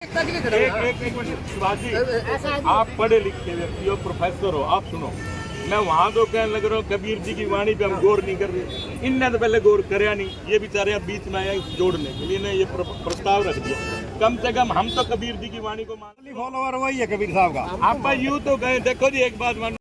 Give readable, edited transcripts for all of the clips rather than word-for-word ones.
एक मिनट शिवाजी, आप पढ़े लिखे व्यक्ति हो, प्रोफेसर हो, आप सुनो। मैं वहाँ तो कहने लग रहा हूँ कबीर जी की वाणी पे हम गौर नहीं कर रहे। इनने तो पहले गौर कराया नहीं, ये बेचारे अब बीच में आए जोड़ने के लिए ने ये प्रस्ताव रख दिया। कम से कम हम तो कबीर जी की वाणी को मान। फॉलोवर वही है कबीर साहब का। आप यूँ तो गए, देखो जी एक बात मानो,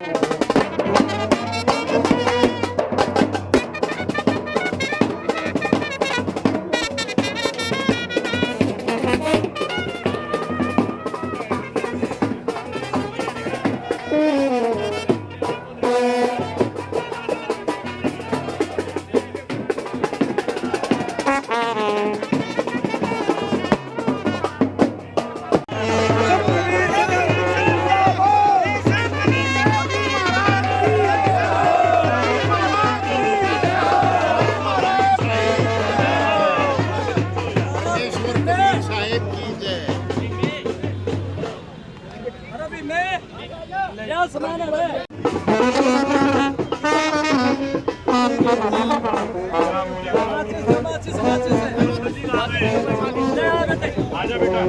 आजा बेटा,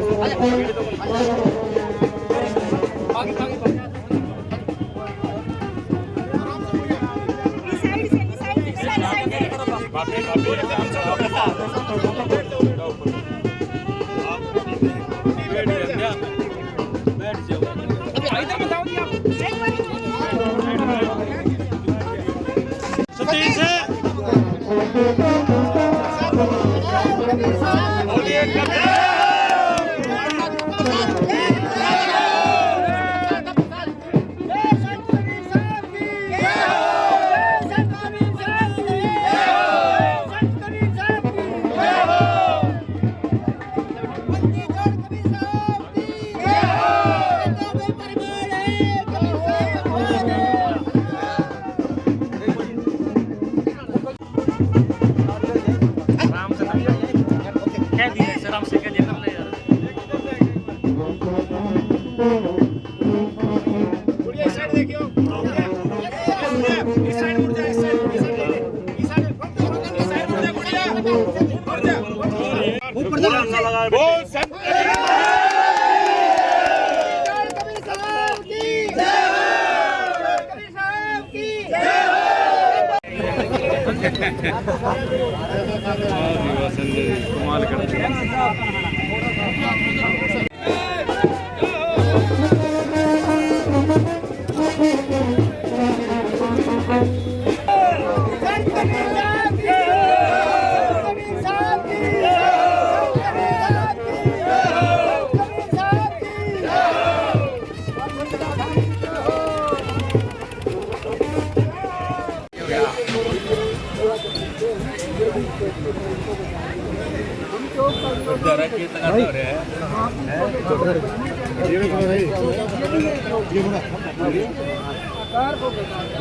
कमाल करते हैं।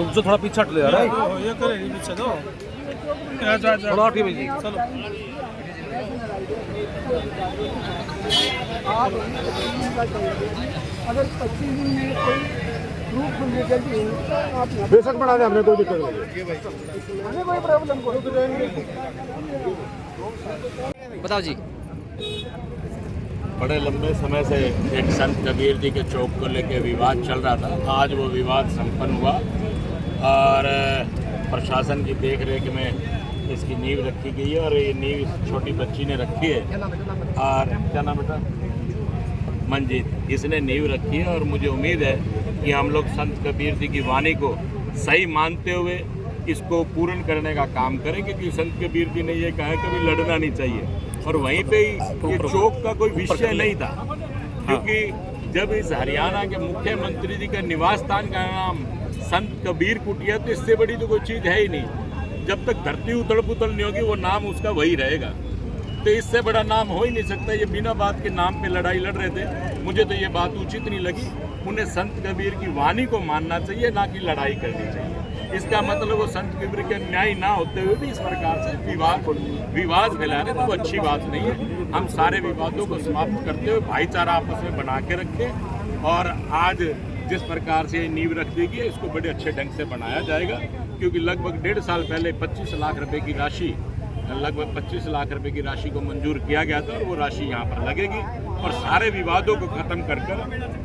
जो थोड़ा पीछे हट ले यार, ये करेगी पीछे दो थोड़ा हटिए भाई जी। चलो अगर 25 दिन में कोई प्रूफ मिल जल्दी आप बेशक बना दे, हमें कोई दिक्कत नहीं, हमें कोई प्रॉब्लम को रुक जाएंगे। बताओ जी। बड़े लंबे समय से एक संत कबीर जी के चौक को लेकर विवाद चल रहा था। आज वो विवाद संपन्न हुआ और प्रशासन की देख रेख में इसकी नींव रखी गई है और ये नींव इस छोटी बच्ची ने रखी है। और क्या नाम बेटा? मंजीत, इसने नींव रखी है और मुझे उम्मीद है कि हम लोग संत कबीर जी की वाणी को सही मानते हुए इसको पूर्ण करने का काम करें, क्योंकि संत कबीर जी ने ये कहा है कभी लड़ना नहीं चाहिए। और वहीं पे ही ये चौक का कोई विषय नहीं था, क्योंकि जब इस हरियाणा के मुख्यमंत्री जी का निवास स्थान का नाम संत कबीर कुटिया, तो इससे बड़ी तो कोई चीज़ है ही नहीं। जब तक धरती उथल पुथल नहीं होगी वो नाम उसका वही रहेगा, तो इससे बड़ा नाम हो ही नहीं सकता। ये बिना बात के नाम पे लड़ाई लड़ रहे थे, मुझे तो ये बात उचित नहीं लगी। उन्हें संत कबीर की वाणी को मानना चाहिए, ना कि लड़ाई करनी चाहिए। इसका मतलब वो संत कबीर के न्याय ना होते हुए भी इस प्रकार से विवाद फैला रहे, तो वो अच्छी बात नहीं है। हम सारे विवादों को समाप्त करते हुए भाईचारा आपस में बना के रखें, और आज जिस प्रकार से ये नींव रख दी गई है इसको बड़े अच्छे ढंग से बनाया जाएगा, क्योंकि लगभग 1.5 साल पहले 25 लाख रुपए की राशि, लगभग 25 लाख रुपए की राशि को मंजूर किया गया था और वो राशि यहाँ पर लगेगी। और सारे विवादों को खत्म कर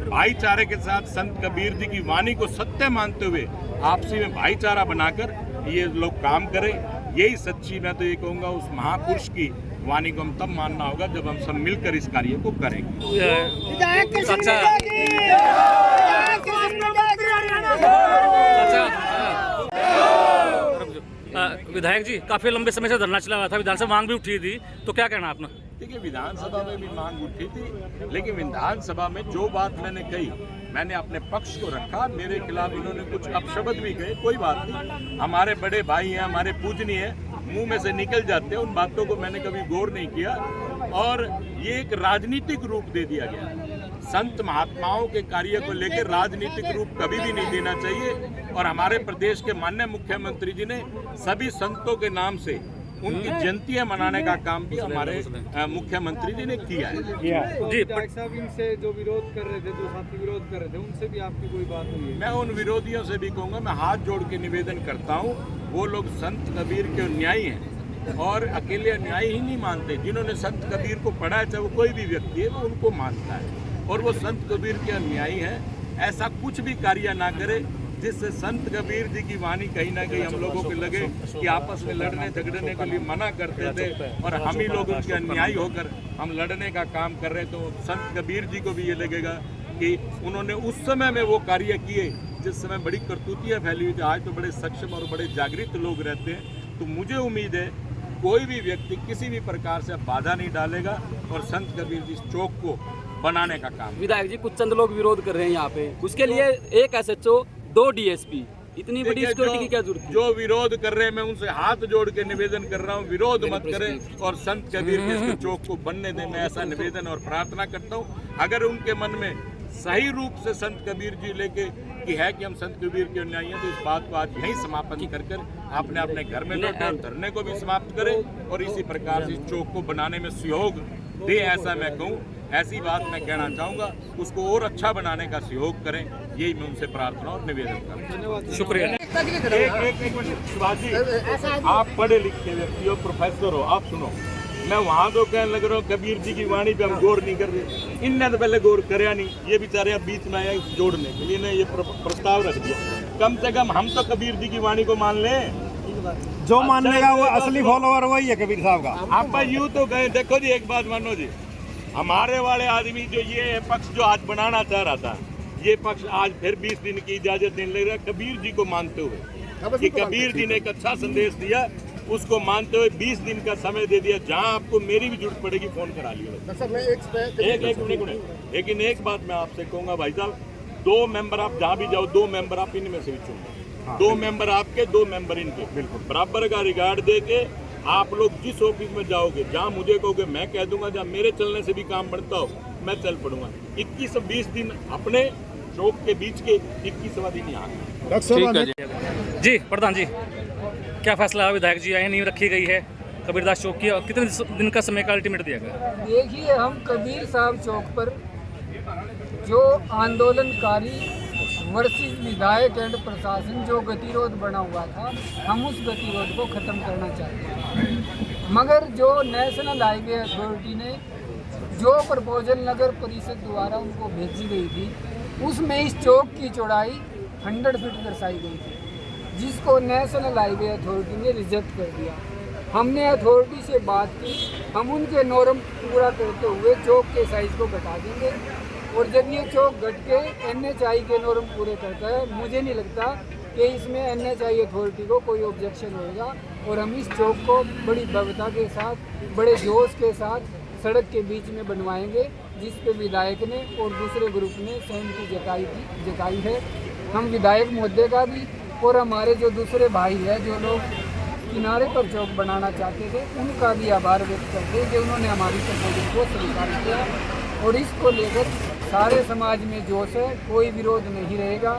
भाईचारे के साथ संत कबीर जी की वाणी को सत्य मानते हुए आपसी में भाईचारा बनाकर ये लोग काम करें। यही सच्ची, मैं तो ये कहूँगा, उस महापुरुष की वाणी को हम तब मानना होगा जब हम सब मिलकर इस कार्य को करेंगे। विधायक जी, काफी लंबे समय से धरना चला हुआ था, विधानसभा मांग भी उठी थी, तो क्या कहना आपने? देखिए, विधानसभा में भी मांग उठी थी, लेकिन विधानसभा में जो बात मैंने कही, मैंने अपने पक्ष को रखा। मेरे खिलाफ इन्होंने कुछ अपशब्द भी कहे, कोई बात नहीं, हमारे बड़े भाई हैं, हमारे पूजनीय हैं, मुंह में से निकल जाते हैं, उन बातों को मैंने कभी गौर नहीं किया। और ये एक राजनीतिक रूप दे दिया गया। संत महात्माओं के कार्य को लेकर राजनीतिक रूप कभी भी नहीं देना चाहिए। और हमारे प्रदेश के माननीय मुख्यमंत्री जी ने सभी संतों के नाम से उनकी जयंतियां मनाने का काम भी हमारे मुख्यमंत्री जी ने किया है। जी, साहब इनसे जो विरोध कर रहे थे, जो साथी विरोध कर रहे थे, उनसे भी आपकी कोई बात हुई है? मैं उन विरोधियों से भी कहूँगा, मैं हाथ जोड़ के निवेदन करता हूँ, वो लोग संत कबीर के न्यायी हैं और अकेले न्याय ही नहीं मानते। जिन्होंने संत कबीर को पढ़ा है, चाहे वो कोई भी व्यक्ति है, वो उनको मानता है और वो संत कबीर के न्यायी हैं। ऐसा कुछ भी कार्य ना करे जिससे संत कबीर जी की वाणी कहीं ना कहीं हम लोगों को लगे कि आपस में लड़ने झगड़ने के लिए मना करते थे और हम ही लोग उनके अन्यायी होकर हम लड़ने का काम कर रहे। तो संत कबीर जी को भी ये लगेगा कि उन्होंने उस समय में वो कार्य किए जिस समय बड़ी करतूतियाँ फैली हुई थी। आज तो बड़े सक्षम और बड़े जागृत लोग रहते हैं। तो मुझे उम्मीद है कोई भी व्यक्ति किसी भी प्रकार से बाधा नहीं डालेगा और संत कबीर जी चौक को बनाने का काम। विधायक जी, कुछ चंद लोग विरोध कर रहे हैं यहाँ पे, उसके लिए एक SHO, 2 DSP, इतनी बड़ी सिक्योरिटी की क्या जरूरत है? जो विरोध कर रहे हैं, मैं उनसे हाथ जोड़ के निवेदन कर रहा हूँ, विरोध मत करें और संत कबीर के इसके चौक को बनने दें। मैं ऐसा निवेदन और प्रार्थना करता हूँ। अगर उनके मन में सही रूप से संत कबीर जी लेके कि है कि हम संत कबीर के न्यायी हैं, तो इस बात को आज यहीं समापन कर अपने अपने घर में लौटें, धरने को भी समाप्त करें और इसी प्रकार से इस चौक को बनाने में सहयोग दे। ऐसा मैं कहूँ, ऐसी बात मैं कहना चाहूँगा, उसको और अच्छा बनाने का सहयोग करें, यही मैं उनसे प्रार्थना और निवेदन करूँ। शुक्रिया। एक मिनट शिवाजी, आप पढ़े लिखे व्यक्ति हो, प्रोफेसर हो, आप सुनो। मैं वहाँ तो कहने लग रहा हूँ कबीर जी की वाणी पे हम गौर नहीं कर रहे। इनने तो पहले गौर कराया नहीं, ये बेचारे बीच में आया जोड़ने के लिए, ये प्रस्ताव रख दिया। कम से कम हम तो कबीर जी की वाणी को मान लें। जो मानने का वो असली फॉलोअर वही है कबीर साहब का। आप यूँ तो गए, देखो जी एक बात मानो जी, हमारे वाले आदमी जो ये पक्ष जो आज बनाना चाह रहा था, ये पक्ष आज फिर 20 दिन की इजाजत देने लग रहा है कबीर जी को मानते हुए कि कबीर जी ने एक अच्छा संदेश दिया, उसको मानते हुए 20 दिन का समय दे दिया। जहां आपको मेरी भी जरूरत पड़ेगी फोन करा लियो। लेकिन एक बात मैं आपसे कहूंगा भाई साहब, 2 मेंबर आप जहां भी जाओ, 2 मेंबर आप इनमें से भी चुनो। 2 मेंबर आपके, 2 मेंबर इनके, बिल्कुल बराबर का रिगार्ड दे के आप लोग जिस ऑफिस में जाओगे, जहां मुझे कहोगे मैं कह दूंगा, जहां मेरे चलने से भी काम बनता हो मैं चल पड़ूंगा। 21-20 दिन अपने चौक के बीच के, 21वां दिन यहाँ। जी प्रधान जी, क्या फैसला है? विधायक जी आए, नींव रखी गई है कबीरदास चौक की, और कितने दिन का समय का अल्टीमेट दिया गया? देखिए, हम कबीर साहब चौक पर जो आंदोलनकारी वर्सेस विधायक एंड प्रशासन जो गतिरोध बना हुआ था, हम उस गतिरोध को ख़त्म करना चाहते हैं। मगर जो नेशनल हाईवे अथॉरिटी ने जो प्रपोजल नगर परिषद द्वारा उनको भेजी गई थी, उसमें इस चौक की चौड़ाई 100 फीट दर्शाई गई थी, जिसको नेशनल हाईवे अथॉरिटी ने रिजेक्ट कर दिया। हमने अथॉरिटी से बात की, हम उनके नॉर्म पूरा करते हुए चौक के साइज़ को घटा देंगे, और जब ये चौक घट के NHI के नॉर्म पूरे करता है, मुझे नहीं लगता कि इसमें NHI अथॉरिटी को कोई ऑब्जेक्शन होगा, और हम इस चौक को बड़ी भव्यता के साथ, बड़े जोश के साथ सड़क के बीच में बनवाएंगे, जिस पे विधायक ने और दूसरे ग्रुप ने सहमति जताई है। हम विधायक महोदय का भी और हमारे जो दूसरे भाई हैं, जो लोग किनारे पर चौक बनाना चाहते थे, उनका भी आभार व्यक्त करते हैं कि उन्होंने हमारी प्रपोजल को स्वीकार किया, और इसको लेकर सारे समाज में जोश है, कोई विरोध नहीं रहेगा।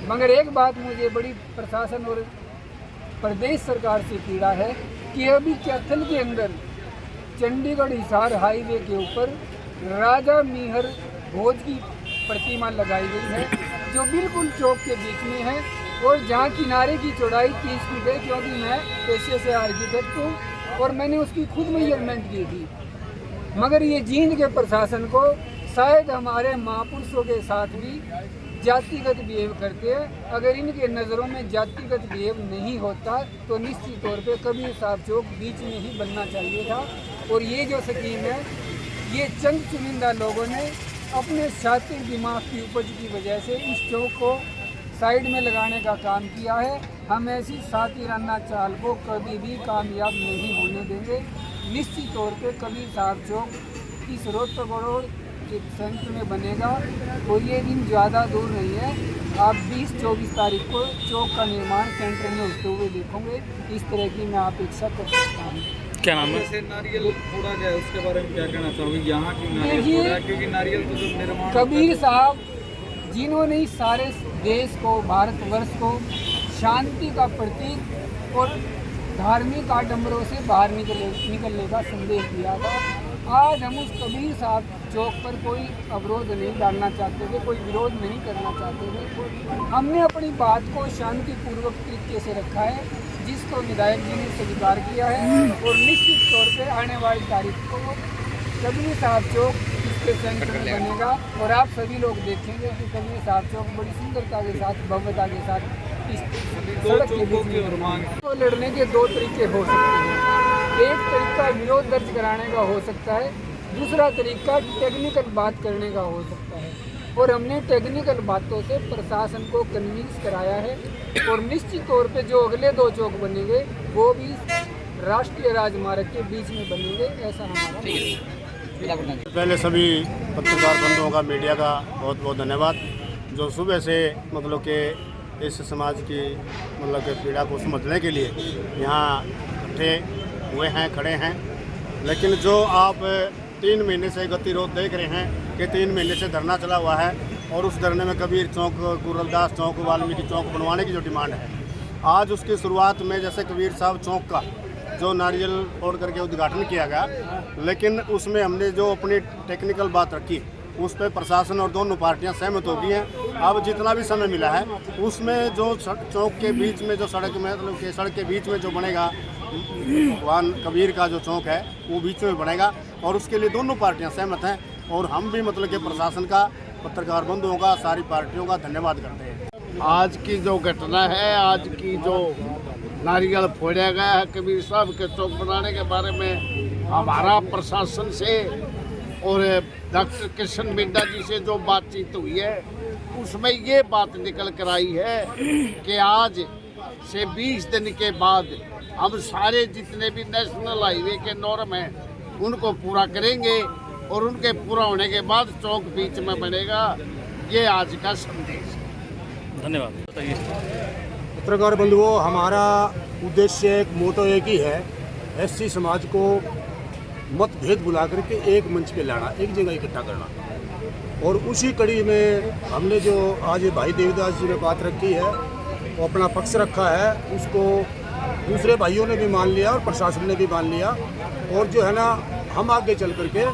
मगर एक बात मुझे बड़ी प्रशासन और प्रदेश सरकार से पीड़ा है कि अभी कैथल के अंदर चंडीगढ़ हिसार हाईवे के ऊपर राजा मिहर भोज की प्रतिमा लगाई गई है, जो बिल्कुल चौक के बीच में है, और जहाँ किनारे की चौड़ाई 30 फीट है, क्योंकि मैं पेशे से आर्किटेक्ट हूँ और मैंने उसकी खुद मेजरमेंट की थी। मगर ये जींद के प्रशासन को शायद हमारे महापुरुषों के साथ भी जातिगत बिहेव करते हैं। अगर इनके नज़रों में जातिगत बिहेव नहीं होता तो निश्चित तौर पे कबीर साहब चौक बीच में ही बनना चाहिए था। और ये जो स्कीम है ये चंद चुनिंदा लोगों ने अपने शातिर दिमाग की उपज की वजह से इस चौक को साइड में लगाने का काम किया है। हम ऐसी शातिराना चाल को कभी भी कामयाब नहीं होने देंगे। निश्चित तौर पे कबीर साहब चौक इस रोहतक रोड के सेंटर में बनेगा और ये दिन ज़्यादा दूर नहीं है। आप 20-24 तारीख को चौक का निर्माण सेंटर में होते हुए देखोगे। इस तरह की मैं अपेक्षा कर सकता हूँ। क्या नाम है? जैसे नारियल फोड़ा गया उसके बारे में क्या कहना चाहोगे? यहाँ की नारियल फोड़ा, क्योंकि नारियल तो जब निर्माण कबीर साहब जिन्होंने इस सारे देश को, भारतवर्ष को शांति का प्रतीक और धार्मिक आडंबरों से बाहर निकलने का संदेश दिया था। आज हम उस कबीर साहब चौक पर कोई अवरोध नहीं डालना चाहते थे, कोई विरोध नहीं करना चाहते थे। हमने अपनी बात को शांतिपूर्वक तरीके से रखा है, जिसको विधायक जी ने स्वीकार किया है। और निश्चित तौर पे आने वाली तारीख को कबीर साहब चौक इसके सेंटर में बनेगा और आप सभी लोग देखेंगे कि कबीर साहब चौक बड़ी सुंदरता के साथ, भव्यता के साथ इस सड़क के बीच में। तो लड़ने के दो तरीके हो सकते हैं। एक तरीका विरोध दर्ज कराने का हो सकता है, दूसरा तरीका टेक्निकल बात करने का हो सकता है। और हमने टेक्निकल बातों से प्रशासन को कन्विंस कराया है और निश्चित तौर पे जो अगले 2 चौक बनेंगे वो भी राष्ट्रीय राजमार्ग के बीच में बनेंगे, ऐसा हमारा। पहले सभी पत्रकार बंधुओं का, मीडिया का बहुत बहुत धन्यवाद, जो सुबह से मतलब कि इस समाज की मतलब कि पीड़ा को समझने के लिए यहाँ इकट्ठे हुए हैं, खड़े हैं। लेकिन जो आप 3 महीने से गतिरोध देख रहे हैं कि 3 महीने से धरना चला हुआ है और उस धरने में कबीर चौक, गुरदास चौक, वाल्मीकि चौक बनवाने की जो डिमांड है, आज उसकी शुरुआत में जैसे कबीर साहब चौक का जो नारियल फोड़ करके उद्घाटन किया गया, लेकिन उसमें हमने जो अपनी टेक्निकल बात रखी उस पर प्रशासन और दोनों पार्टियां सहमत हो गई हैं। अब जितना भी समय मिला है उसमें जो चौक के बीच में जो सड़क में मतलब कि सड़क के बीच में जो बनेगा भगवान कबीर का जो चौक है वो बीच में बनेगा और उसके लिए दोनों पार्टियां सहमत हैं। और हम भी मतलब कि प्रशासन का, पत्रकार बंधुओं का, सारी पार्टियों का धन्यवाद करते हैं। आज की जो घटना है, आज की जो नारियल फोड़ा गया है कबीर साहब के चौक बनाने के बारे में हमारा प्रशासन से और डॉक्टर कृष्ण मिड्डा जी से जो बातचीत हुई है उसमें ये बात निकल कर आई है कि आज से 20 दिन के बाद हम सारे जितने भी नेशनल हाईवे के नॉर्म हैं उनको पूरा करेंगे और उनके पूरा होने के बाद चौक बीच में बनेगा। ये आज का संदेश। धन्यवाद। बताइए। पत्रकार बंधुओं, हमारा उद्देश्य एक मोटो एक ही है, एससी समाज को मतभेद बुला करके एक मंच पे लाना, एक जगह इकट्ठा करना। और उसी कड़ी में हमने जो आज भाई देवदास जी ने बात रखी है, वो अपना पक्ष रखा है, उसको दूसरे भाइयों ने भी मान लिया और प्रशासन ने भी मान लिया। और जो है ना, हम आगे चल करके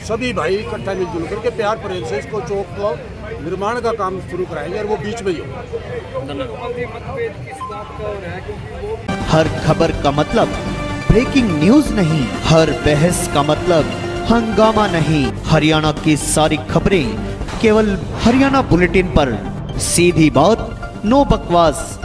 सभी भाई इकट्ठा मिलजुल करके प्यार प्रेम से इसको चौक को निर्माण का काम शुरू कराएंगे और वो बीच में ही होगा। हर खबर का मतलब ब्रेकिंग न्यूज नहीं, हर बहस का मतलब हंगामा नहीं। हरियाणा की सारी खबरें केवल हरियाणा बुलेटिन पर। सीधी बात, नो बकवास।